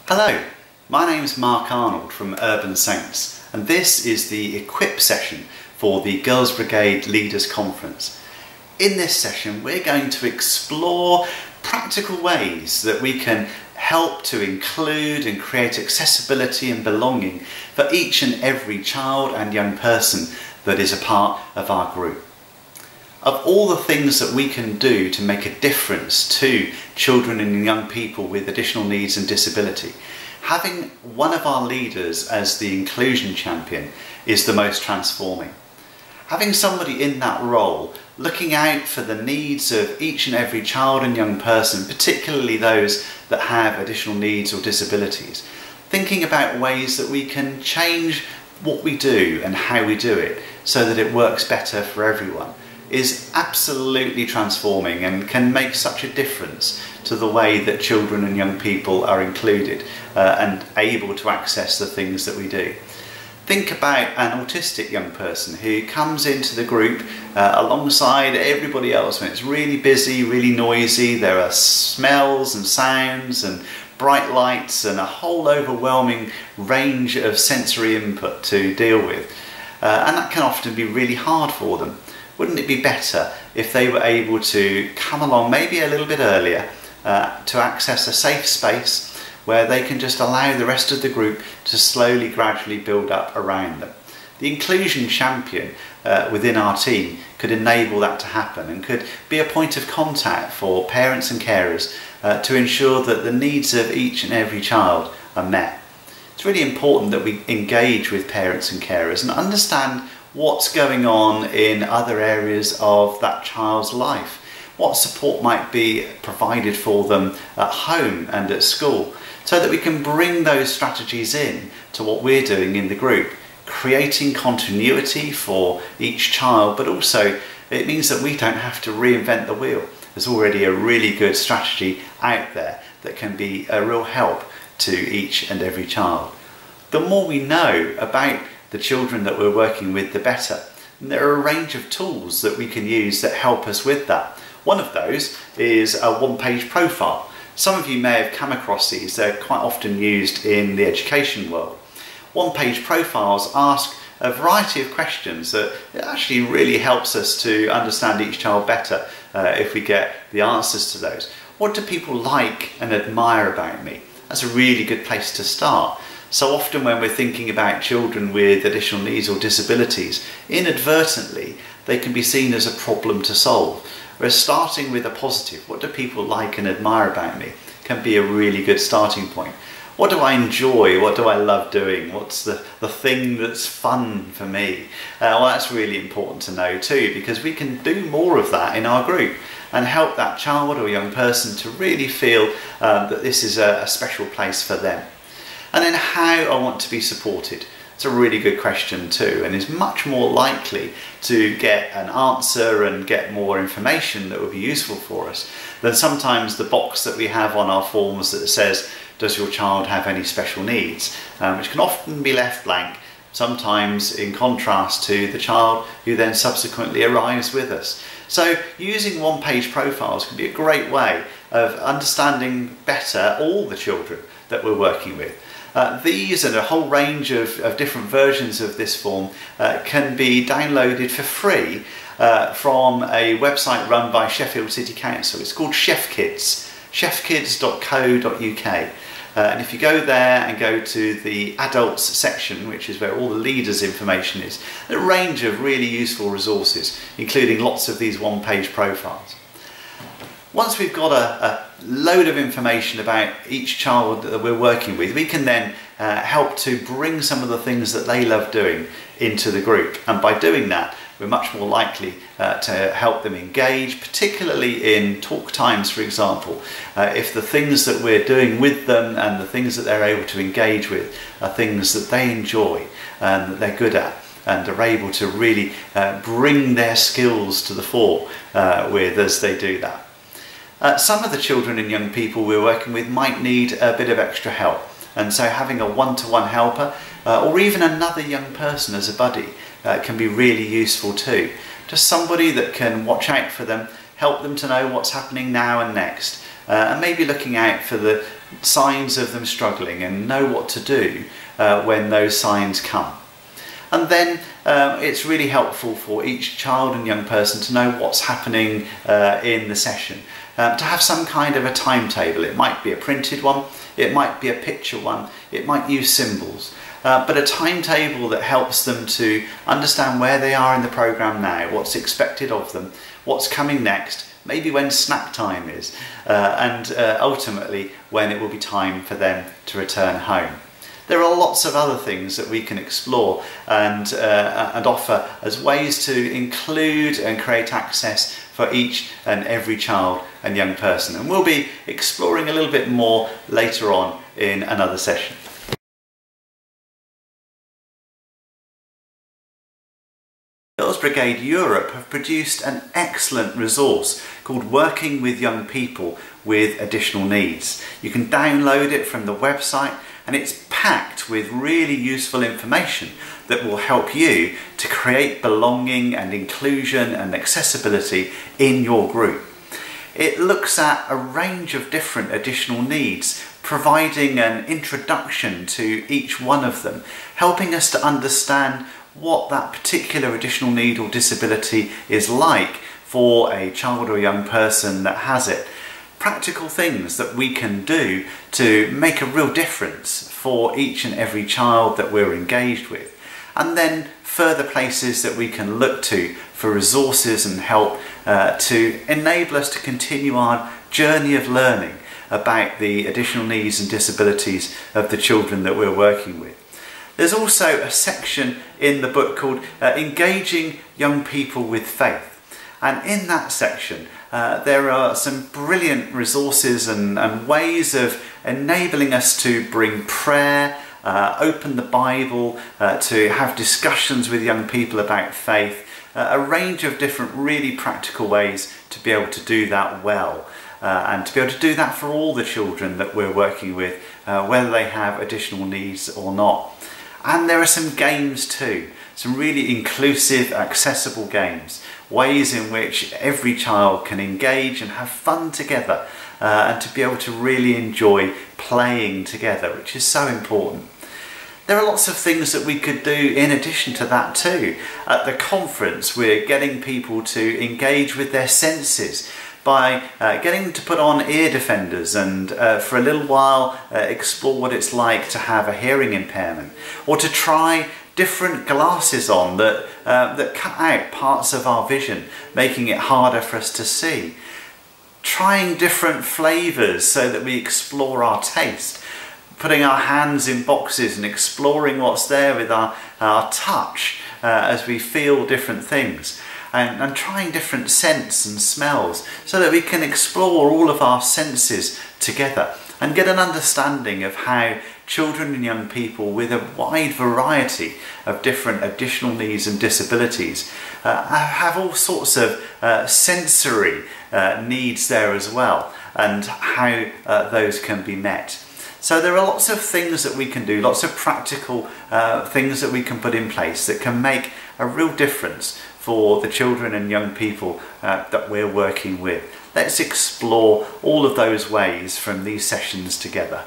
Hello, my name is Mark Arnold from Urban Saints, and this is the Equip session for the Girls Brigade Leaders Conference. In this session we're going to explore practical ways that we can help to include and create accessibility and belonging for each and every child and young person that is a part of our group. Of all the things that we can do to make a difference to children and young people with additional needs and disability, having one of our leaders as the inclusion champion is the most transforming. Having somebody in that role, looking out for the needs of each and every child and young person, particularly those that have additional needs or disabilities, thinking about ways that we can change what we do and how we do it so that it works better for everyone, is absolutely transforming and can make such a difference to the way that children and young people are included and able to access the things that we do. Think about an autistic young person who comes into the group alongside everybody else when it's really busy, really noisy. There are smells and sounds and bright lights and a whole overwhelming range of sensory input to deal with, and that can often be really hard for them. Wouldn't it be better if they were able to come along maybe a little bit earlier to access a safe space where they can just allow the rest of the group to slowly, gradually build up around them? The inclusion champion within our team could enable that to happen and could be a point of contact for parents and carers to ensure that the needs of each and every child are met. It's really important that we engage with parents and carers and understand what's going on in other areas of that child's life, what support might be provided for them at home and at school, so that we can bring those strategies in to what we're doing in the group, creating continuity for each child, but also it means that we don't have to reinvent the wheel. There's already a really good strategy out there that can be a real help to each and every child. The more we know about the children that we're working with, the better. And there are a range of tools that we can use that help us with that. One of those is a one-page profile. Some of you may have come across these. They're quite often used in the education world. One-page profiles ask a variety of questions that it actually really helps us to understand each child better if we get the answers to those. What do people like and admire about me? That's a really good place to start. So often when we're thinking about children with additional needs or disabilities, inadvertently they can be seen as a problem to solve. Whereas starting with a positive, what do people like and admire about me, can be a really good starting point. What do I enjoy? What do I love doing? What's the thing that's fun for me? Well, that's really important to know too, because we can do more of that in our group and help that child or young person to really feel that this is a special place for them. And then how I want to be supported. It's a really good question too, and is much more likely to get an answer and get more information that would be useful for us than sometimes the box that we have on our forms that says, does your child have any special needs? Which can often be left blank, sometimes in contrast to the child who then subsequently arrives with us. So using one-page profiles can be a great way of understanding better all the children that we're working with. These and a whole range of different versions of this form can be downloaded for free from a website run by Sheffield City Council. It's called chefkids, chefkids.co.uk. And if you go there and go to the adults section, which is where all the leaders' information is, a range of really useful resources, including lots of these one-page profiles. Once we've got a load of information about each child that we're working with, we can then help to bring some of the things that they love doing into the group. And by doing that, we're much more likely to help them engage, particularly in talk times, for example. If the things that we're doing with them and the things that they're able to engage with are things that they enjoy and that they're good at, and are able to really bring their skills to the fore with as they do that. Some of the children and young people we're working with might need a bit of extra help, and so having a one-to-one helper or even another young person as a buddy can be really useful too. Just somebody that can watch out for them, help them to know what's happening now and next, and maybe looking out for the signs of them struggling and know what to do when those signs come. And then it's really helpful for each child and young person to know what's happening in the session, to have some kind of a timetable. It might be a printed one, it might be a picture one, it might use symbols, but a timetable that helps them to understand where they are in the programme now, what's expected of them, what's coming next, maybe when snack time is, and ultimately when it will be time for them to return home. There are lots of other things that we can explore and offer as ways to include and create access for each and every child and young person. And we'll be exploring a little bit more later on in another session. Girls Brigade Europe have produced an excellent resource called Working with Young People with Additional Needs. You can download it from the website, and it's packed with really useful information that will help you to create belonging and inclusion and accessibility in your group. It looks at a range of different additional needs, providing an introduction to each one of them, helping us to understand what that particular additional need or disability is like for a child or young person that has it. Practical things that we can do to make a real difference for each and every child that we're engaged with. And then further places that we can look to for resources and help to enable us to continue our journey of learning about the additional needs and disabilities of the children that we're working with. There's also a section in the book called Engaging Young People with Faith. And in that section, there are some brilliant resources and ways of enabling us to bring prayer, open the Bible, to have discussions with young people about faith, a range of different really practical ways to be able to do that well. And to be able to do that for all the children that we're working with, whether they have additional needs or not. And there are some games too, some really inclusive, accessible games, ways in which every child can engage and have fun together, and to be able to really enjoy playing together, which is so important. There are lots of things that we could do in addition to that too. At the conference, we're getting people to engage with their senses by getting them to put on ear defenders and for a little while explore what it's like to have a hearing impairment, or to try different glasses on that cut out parts of our vision, making it harder for us to see. Trying different flavours so that we explore our taste. Putting our hands in boxes and exploring what's there with our touch as we feel different things. And trying different scents and smells so that we can explore all of our senses together and get an understanding of how children and young people with a wide variety of different additional needs and disabilities have all sorts of sensory needs there as well, and how those can be met. So there are lots of things that we can do, lots of practical things that we can put in place that can make a real difference for the children and young people that we're working with. Let's explore all of those ways from these sessions together.